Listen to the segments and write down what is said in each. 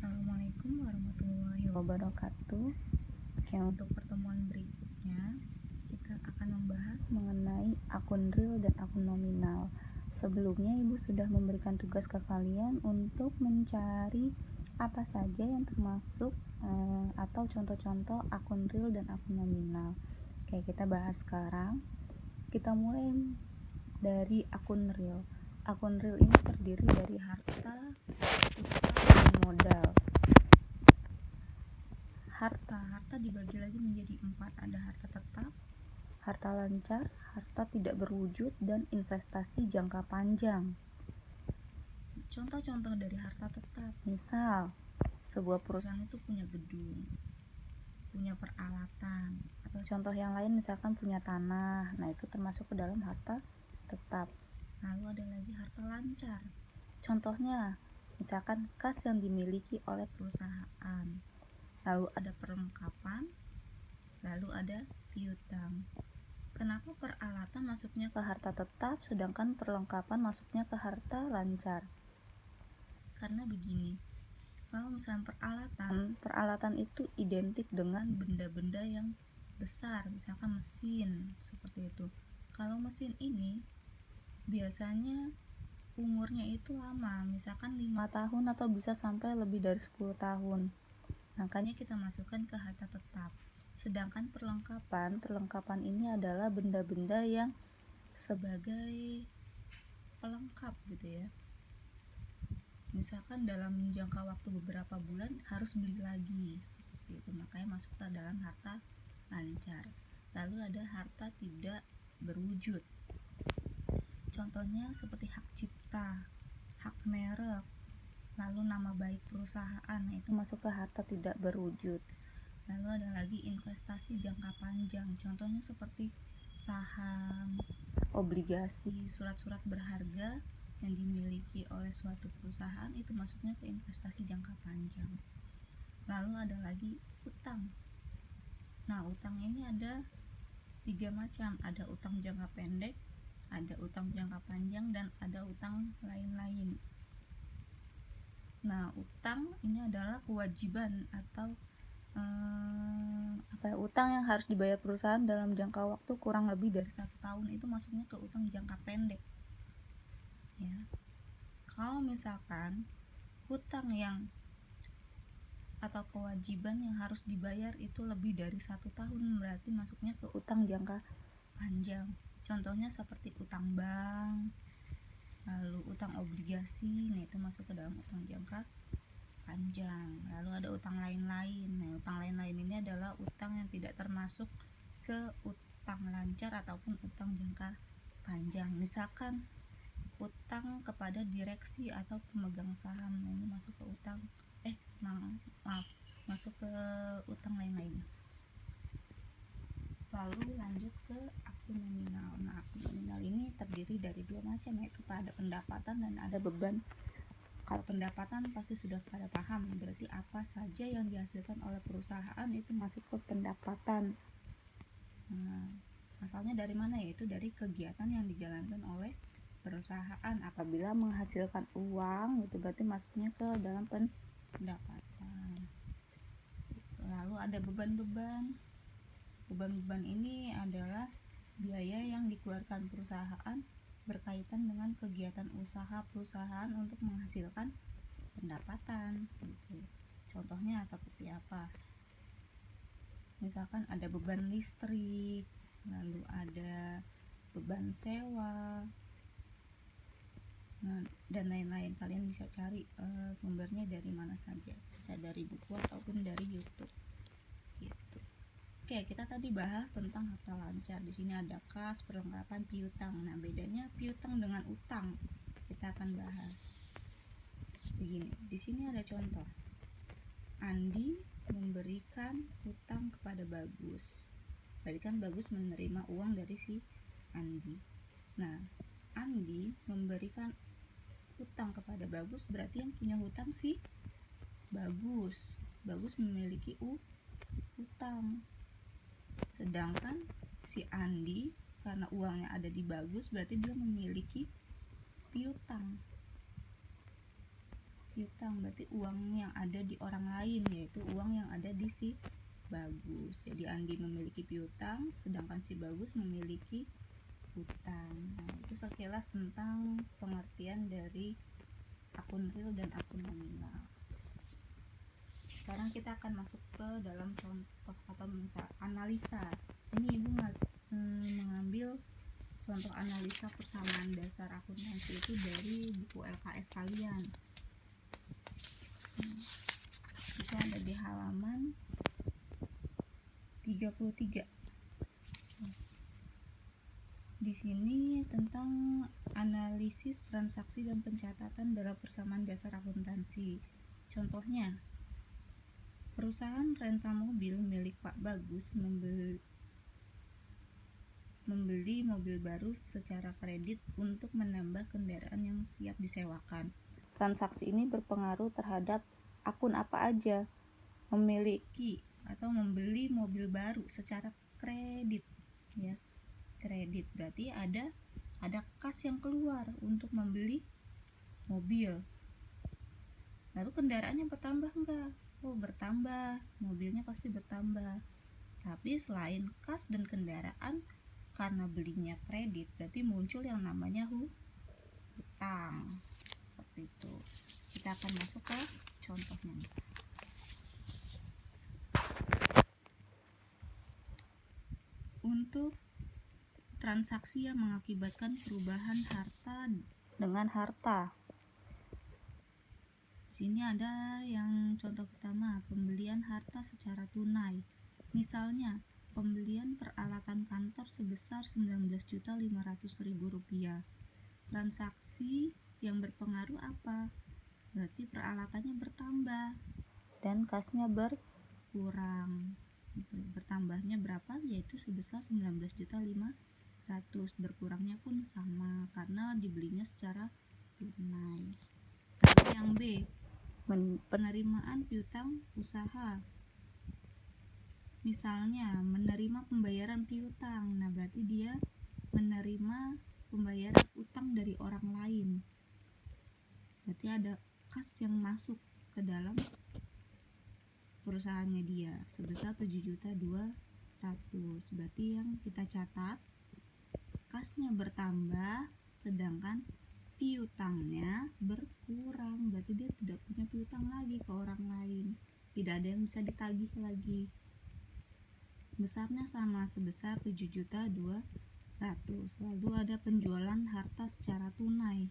Assalamualaikum warahmatullahi wabarakatuh. Oke, untuk pertemuan berikutnya kita akan membahas mengenai akun real dan akun nominal. Sebelumnya Ibu sudah memberikan tugas ke kalian untuk mencari apa saja yang termasuk atau contoh-contoh akun real dan akun nominal. Oke, kita bahas sekarang. Kita mulai dari akun real. Akun real ini terdiri dari harta, utang, dan modal. Harta dibagi lagi menjadi 4. Ada harta tetap, harta lancar, harta tidak berwujud, dan investasi jangka panjang. Contoh-contoh dari harta tetap, misal sebuah perusahaan itu punya gedung, punya peralatan, atau contoh yang lain misalkan punya tanah. Nah, itu termasuk ke dalam harta tetap. Lalu ada lagi harta lancar. Contohnya misalkan kas yang dimiliki oleh perusahaan. Lalu ada perlengkapan, lalu ada piutang. Kenapa peralatan masuknya ke harta tetap sedangkan perlengkapan masuknya ke harta lancar? Karena begini, kalau misalnya peralatan itu identik dengan benda-benda yang besar, misalkan mesin seperti itu. Kalau mesin ini biasanya umurnya itu lama, misalkan 5 tahun atau bisa sampai lebih dari 10 tahun. Makanya kita masukkan ke harta tetap. Sedangkan perlengkapan ini adalah benda-benda yang sebagai pelengkap gitu ya. Misalkan dalam jangka waktu beberapa bulan harus beli lagi seperti itu, makanya masuk ke dalam harta lancar. Lalu ada harta tidak berwujud. Contohnya seperti hak cipta, hak merek, lalu nama baik perusahaan. Nah, itu masuk ke harta tidak berwujud. Lalu ada lagi investasi jangka panjang. Contohnya seperti saham, obligasi, surat-surat berharga yang dimiliki oleh suatu perusahaan, itu masuknya ke investasi jangka panjang. Lalu ada lagi utang. Nah, utang ini ada 3 macam. Ada utang jangka pendek, ada utang jangka panjang, dan ada utang lain-lain. Nah, utang ini adalah kewajiban atau utang yang harus dibayar perusahaan dalam jangka waktu kurang lebih dari 1 tahun. Itu masuknya ke utang jangka pendek ya. Kalau misalkan hutang yang atau kewajiban yang harus dibayar itu lebih dari 1 tahun, berarti masuknya ke utang jangka panjang. Contohnya seperti utang bank, lalu utang obligasi. Nah, itu masuk ke dalam utang jangka panjang. Lalu ada utang lain-lain. Nah, utang lain-lain ini adalah utang yang tidak termasuk ke utang lancar ataupun utang jangka panjang. Misalkan utang kepada direksi atau pemegang saham. Nah, ini masuk ke utang masuk ke utang lain-lain. Lalu lanjut ke akun nominal. Nah, akun nominal ini terdiri dari 2 macam, yaitu ada pendapatan dan ada beban. Kalau pendapatan pasti sudah pada paham, berarti apa saja yang dihasilkan oleh perusahaan itu masuk ke pendapatan. Nah, asalnya dari mana? Yaitu dari kegiatan yang dijalankan oleh perusahaan. Apabila menghasilkan uang, itu berarti masuknya ke dalam pendapatan. Lalu ada beban-beban. Beban-beban ini adalah biaya yang dikeluarkan perusahaan berkaitan dengan kegiatan usaha perusahaan untuk menghasilkan pendapatan gitu. Contohnya seperti apa? Misalkan ada beban listrik, lalu ada beban sewa, dan lain-lain. Kalian bisa cari sumbernya dari mana saja, bisa dari buku ataupun dari YouTube gitu. Oke, kita tadi bahas tentang harta lancar. Di sini ada kas, perlengkapan, piutang. Nah, bedanya piutang dengan utang kita akan bahas. Begini, di sini ada contoh. Andi memberikan utang kepada Bagus. Berarti kan Bagus menerima uang dari si Andi. Nah, Andi memberikan utang kepada Bagus, berarti yang punya hutang si Bagus. Bagus memiliki utang. Sedangkan si Andi, karena uangnya ada di Bagus, berarti dia memiliki piutang. piutang, berarti uang yang ada di orang lain, yaitu uang yang ada di si Bagus. Jadi Andi memiliki piutang, sedangkan si Bagus memiliki utang. Nah, itu sekilas tentang pengertian dari akun real dan akun nominal. Sekarang kita akan masuk ke dalam contoh atau analisa. Ini Ibu mengambil contoh analisa persamaan dasar akuntansi itu dari buku LKS kalian. Itu ada di halaman 33. Di sini tentang analisis transaksi dan pencatatan dalam persamaan dasar akuntansi. Contohnya, perusahaan rental mobil milik Pak Bagus membeli mobil baru secara kredit untuk menambah kendaraan yang siap disewakan. Transaksi ini berpengaruh terhadap akun apa aja? Memiliki atau membeli mobil baru secara kredit, ya. Kredit berarti ada kas yang keluar untuk membeli mobil. Lalu kendaraannya bertambah enggak? Oh, bertambah. Mobilnya pasti bertambah. Tapi selain kas dan kendaraan, karena belinya kredit, berarti muncul yang namanya hutang. Seperti itu. Kita akan masuk ke contohnya. Untuk transaksi yang mengakibatkan perubahan harta dengan harta. Di sini ada yang contoh pertama, pembelian harta secara tunai. Misalnya, pembelian peralatan kantor sebesar Rp19.500.000. Transaksi yang berpengaruh apa? Berarti peralatannya bertambah dan kasnya berkurang. Bertambahnya berapa? Yaitu sebesar 19.500.000. Berkurangnya pun sama karena dibelinya secara tunai. Lalu yang B, penerimaan piutang usaha. Misalnya menerima pembayaran piutang, nah berarti dia menerima pembayaran utang dari orang lain. Berarti ada kas yang masuk ke dalam perusahaannya dia sebesar 7.200.000. Berarti yang kita catat, kasnya bertambah sedangkan piutangnya berkurang. Berarti dia tidak punya piutang lagi ke orang lain, tidak ada yang bisa ditagih lagi. Besarnya sama, sebesar 7.200.000. Lalu ada penjualan harta secara tunai.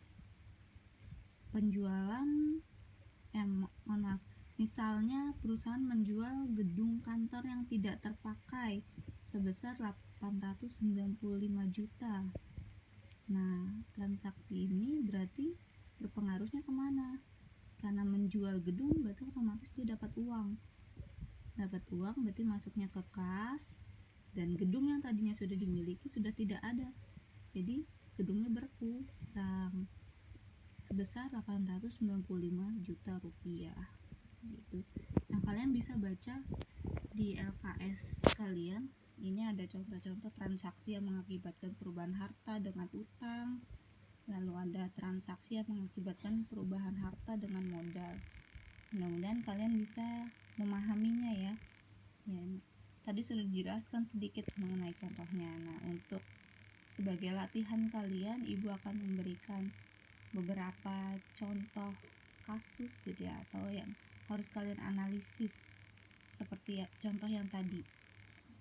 Misalnya perusahaan menjual gedung kantor yang tidak terpakai sebesar 895 juta. Nah, transaksi ini berarti berpengaruhnya kemana? Karena menjual gedung berarti otomatis dia dapat uang. Dapat uang berarti masuknya ke kas, dan gedung yang tadinya sudah dimiliki sudah tidak ada. Jadi gedungnya berkurang sebesar 895 juta rupiah. Gitu. Nah, kalian bisa baca di LKS kalian. Ini ada contoh-contoh transaksi yang mengakibatkan perubahan harta dengan utang. Lalu ada transaksi yang mengakibatkan perubahan harta dengan modal. Mudah-mudahan kalian bisa memahaminya ya. Tadi sudah dijelaskan sedikit mengenai contohnya. Nah, untuk sebagai latihan kalian, Ibu akan memberikan beberapa contoh kasus gitu ya, atau yang harus kalian analisis seperti contoh yang tadi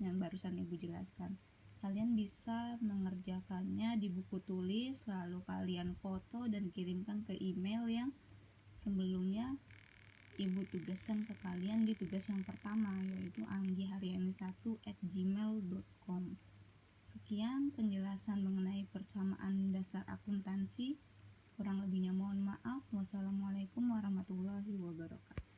yang barusan Ibu jelaskan. Kalian bisa mengerjakannya di buku tulis, lalu kalian foto dan kirimkan ke email yang sebelumnya Ibu tugaskan ke kalian di tugas yang pertama, yaitu anggiharyani1@gmail.com. Sekian penjelasan mengenai persamaan dasar akuntansi. Kurang lebihnya mohon maaf. Wassalamualaikum warahmatullahi wabarakatuh.